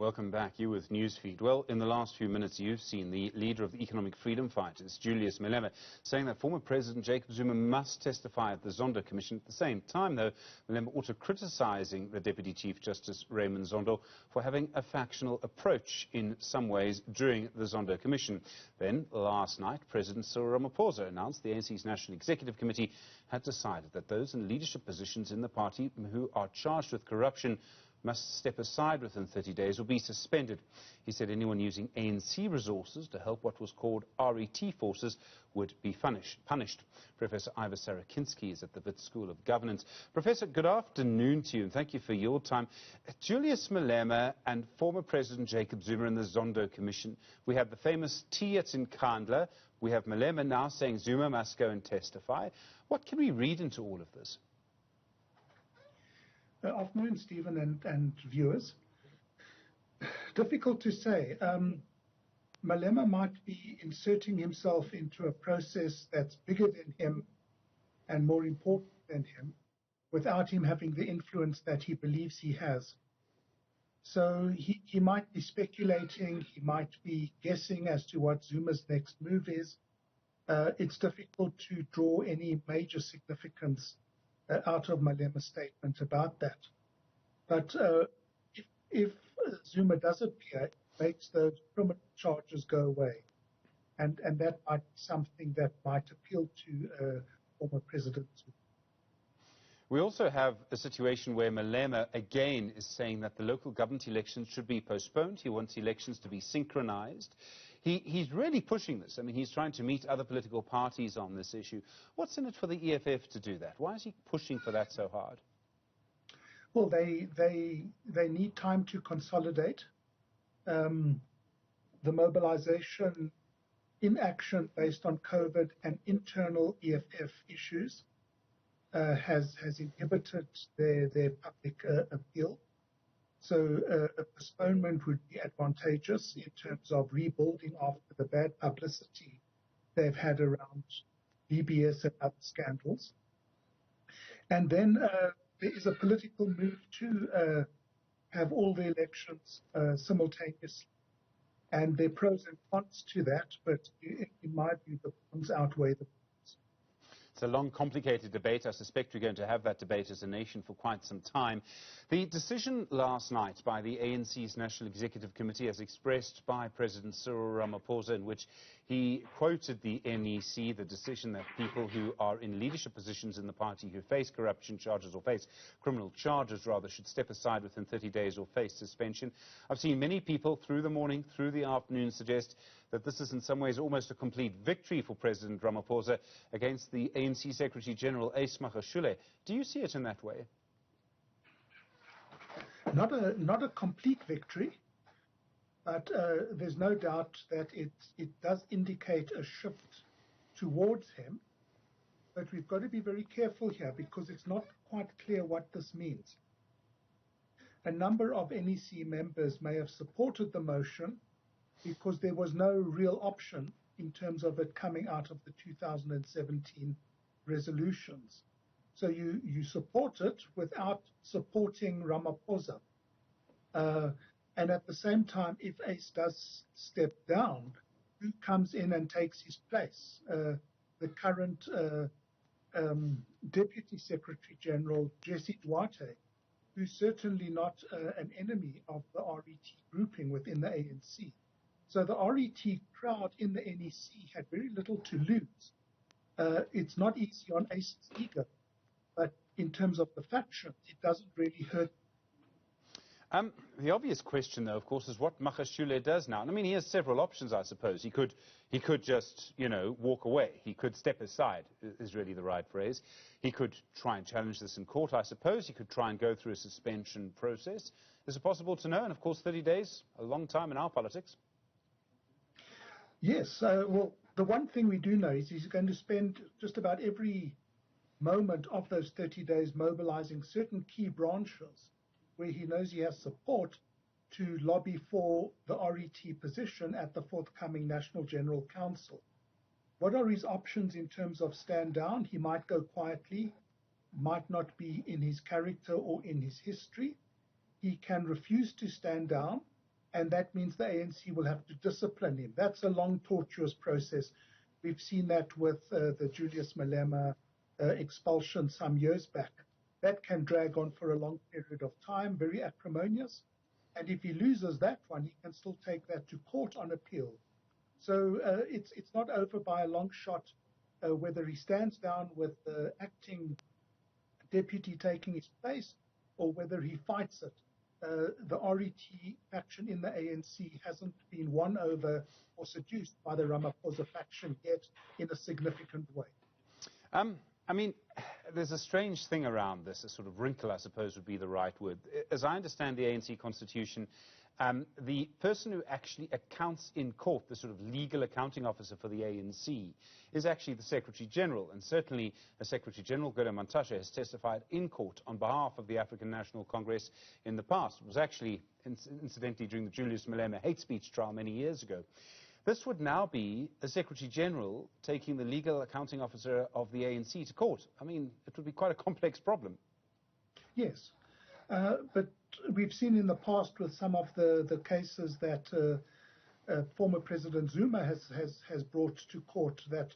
Welcome back. You with Newsfeed. Well, in the last few minutes, you've seen the leader of the economic freedom fighters, Julius Malema, saying that former President Jacob Zuma must testify at the Zondo Commission. At the same time, though, Malema also criticizing the Deputy Chief Justice Raymond Zondo for having a factional approach in some ways during the Zondo Commission. Then, last night, President Cyril Ramaphosa announced the ANC's National Executive Committee had decided that those in leadership positions in the party who are charged with corruption must step aside within 30 days or be suspended. He said anyone using ANC resources to help what was called RET forces would be punished. Professor Ivor Sarakinsky is at the Wits School of Governance. Professor, good afternoon to you, and thank you for your time. Julius Malema and former President Jacob Zuma in the Zondo Commission. We have the famous tea at Nkandla. We have Malema now saying Zuma must go and testify. What can we read into all of this? Afternoon, Stephen and viewers. Difficult to say. Malema might be inserting himself into a process that's bigger than him and more important than him, without him having the influence that he believes he has. So he might be speculating, he might be guessing as to what Zuma's next move is. It's difficult to draw any major significance out of Malema's statement about that. But if Zuma does appear, it makes those criminal charges go away. And that might be something that might appeal to former President Zuma. We also have a situation where Malema again is saying that the local government elections should be postponed. He wants elections to be synchronized. He's really pushing this. I mean, he's trying to meet other political parties on this issue. What's in it for the EFF to do that? Why is he pushing for that so hard? Well, they need time to consolidate. The mobilization in action based on COVID and internal EFF issues has inhibited their public appeal. So a postponement would be advantageous in terms of rebuilding after the bad publicity they've had around DBS and other scandals. And then there is a political move to have all the elections simultaneously. And there are pros and cons to that, but in my view, the cons outweigh the pros. It's a long, complicated debate. I suspect we're going to have that debate as a nation for quite some time. The decision last night by the ANC's National Executive Committee, as expressed by President Cyril Ramaphosa, in which he quoted the NEC, the decision that people who are in leadership positions in the party who face corruption charges or face criminal charges, rather, should step aside within 30 days or face suspension. I've seen many people through the morning, through the afternoon, suggest that this is in some ways almost a complete victory for President Ramaphosa against the ANC Secretary General Magashule. Do you see it in that way? Not a complete victory, but there's no doubt that it does indicate a shift towards him. But we've got to be very careful here because it's not quite clear what this means. A number of NEC members may have supported the motion because there was no real option in terms of it coming out of the 2017 resolutions. So you support it without supporting Ramaphosa. And at the same time, if Ace does step down, who comes in and takes his place? The current Deputy Secretary General, Jesse Duarte, who's certainly not an enemy of the RET grouping within the ANC. So the RET crowd in the NEC had very little to lose. It's not easy on Ace's ego, but in terms of the faction, it doesn't really hurt. The obvious question, though, of course, is what Magashule does now. And I mean, he has several options, I suppose. He could just, walk away. He could step aside, is really the right phrase. He could try and challenge this in court, I suppose. He could try and go through a suspension process. Is it possible to know? And, of course, 30 days, a long time in our politics. Yes. Well, the one thing we do know is he's going to spend just about every moment of those 30 days mobilizing certain key branches where he knows he has support to lobby for the RET position at the forthcoming National General Council. What are his options in terms of stand down? He might go quietly, might not be in his character or in his history. He can refuse to stand down and that means the ANC will have to discipline him. That's a long, tortuous process. We've seen that with the Julius Malema expulsion some years back. That can drag on for a long period of time, very acrimonious. And if he loses that one, he can still take that to court on appeal. So it's not over by a long shot whether he stands down with the acting deputy taking his place or whether he fights it. The RET faction in the ANC hasn't been won over or seduced by the Ramaphosa faction yet in a significant way. I mean, there's a strange thing around this, a sort of wrinkle, I suppose, would be the right word. As I understand the ANC constitution, the person who actually accounts in court, the sort of legal accounting officer for the ANC, is actually the Secretary-General. And certainly, the Secretary-General, Gwede Mantashe, has testified in court on behalf of the African National Congress in the past. It was actually, incidentally, during the Julius Malema hate speech trial many years ago. This would now be the Secretary-General taking the legal accounting officer of the ANC to court. I mean, it would be quite a complex problem. Yes, but we've seen in the past with some of the cases that former President Zuma has brought to court that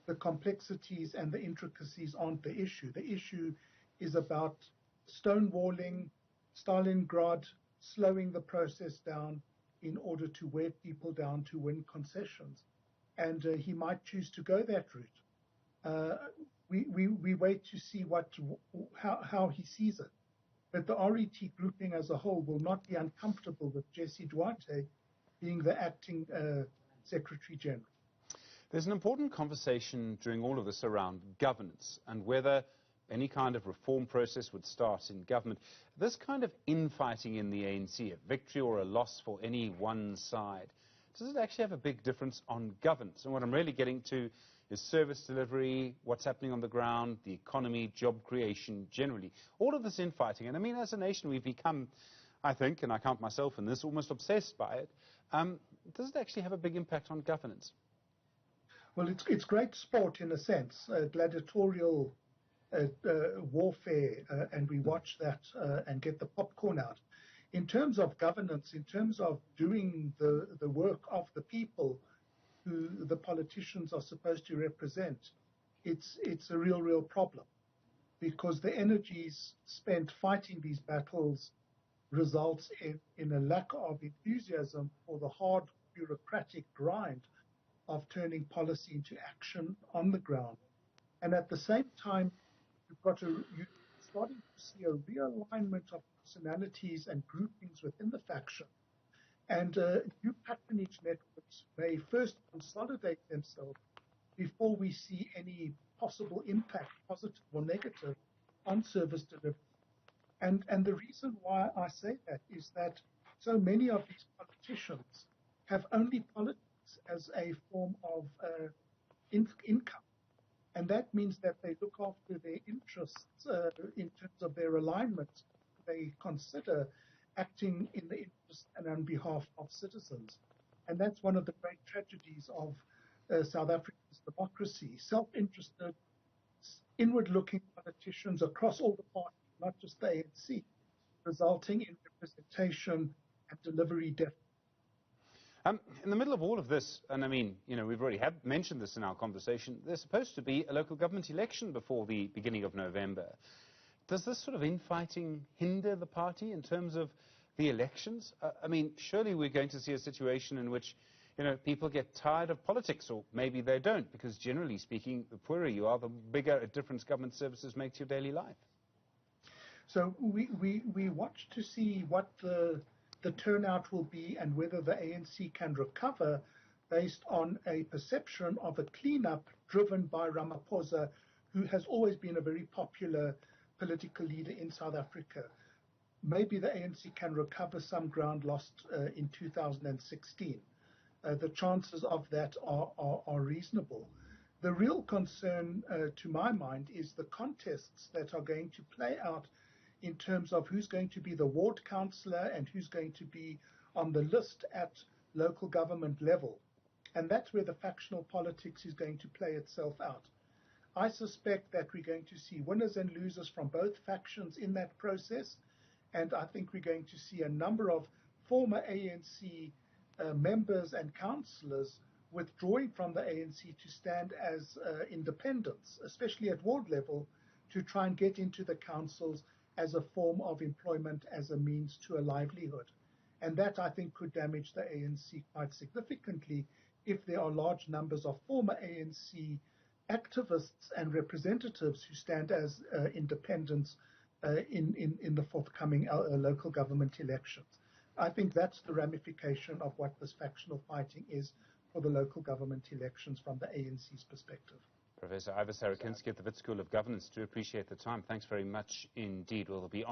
the complexities and the intricacies aren't the issue. The issue is about stonewalling, Stalingrad, slowing the process down in order to wear people down to win concessions. And he might choose to go that route. We wait to see how he sees it. But the RET grouping as a whole will not be uncomfortable with Jesse Duarte being the acting Secretary General. There's an important conversation during all of this around governance and whether any kind of reform process would start in government. This kind of infighting in the ANC, a victory or a loss for any one side, does it actually have a big difference on governance? And what I'm really getting to is service delivery, what's happening on the ground, the economy, job creation generally. All of this infighting. And I mean, as a nation, we've become, I think, and I count myself in this, almost obsessed by it. Does it actually have a big impact on governance? Well, it's great sport in a sense, gladiatorial warfare, and we watch that and get the popcorn out. In terms of governance, in terms of doing the work of the people who the politicians are supposed to represent, it's a real problem, because the energies spent fighting these battles results in a lack of enthusiasm for the hard bureaucratic grind of turning policy into action on the ground. And at the same time, you're starting to see a realignment of personalities and groupings within the faction. And new patronage networks may first consolidate themselves before we see any possible impact, positive or negative, on service delivery. And the reason why I say that is that so many of these politicians have only politics as a form of income. And that means that they look after their interests in terms of their alignment. They consider acting in the interest and on behalf of citizens. And that's one of the great tragedies of South Africa's democracy. Self-interested, inward-looking politicians across all the parties, not just the ANC, resulting in representation and delivery deficit. In the middle of all of this, and I mean, you know, we've already mentioned this in our conversation, there's supposed to be a local government election before the beginning of November. Does this sort of infighting hinder the party in terms of the elections? I mean, surely we're going to see a situation in which, you know, people get tired of politics, or maybe they don't, because generally speaking, the poorer you are, the bigger a difference government services make to your daily life. So we watch to see what the turnout will be and whether the ANC can recover based on a perception of a cleanup driven by Ramaphosa, who has always been a very popular political leader in South Africa. Maybe the ANC can recover some ground lost in 2016. The chances of that are reasonable. The real concern, to my mind, is the contests that are going to play out in terms of who's going to be the ward councillor and who's going to be on the list at local government level. And that's where the factional politics is going to play itself out. I suspect that we're going to see winners and losers from both factions in that process, and I think we're going to see a number of former ANC members and councillors withdrawing from the ANC to stand as independents, especially at ward level, to try and get into the councils as a form of employment, as a means to a livelihood. And that, I think, could damage the ANC quite significantly if there are large numbers of former ANC activists and representatives who stand as independents in the forthcoming local government elections. I think that's the ramification of what this factional fighting is for the local government elections from the ANC's perspective. Professor Ivor Sarakinsky at the Wits School of Governance, do appreciate the time. Thanks very much indeed. We'll be on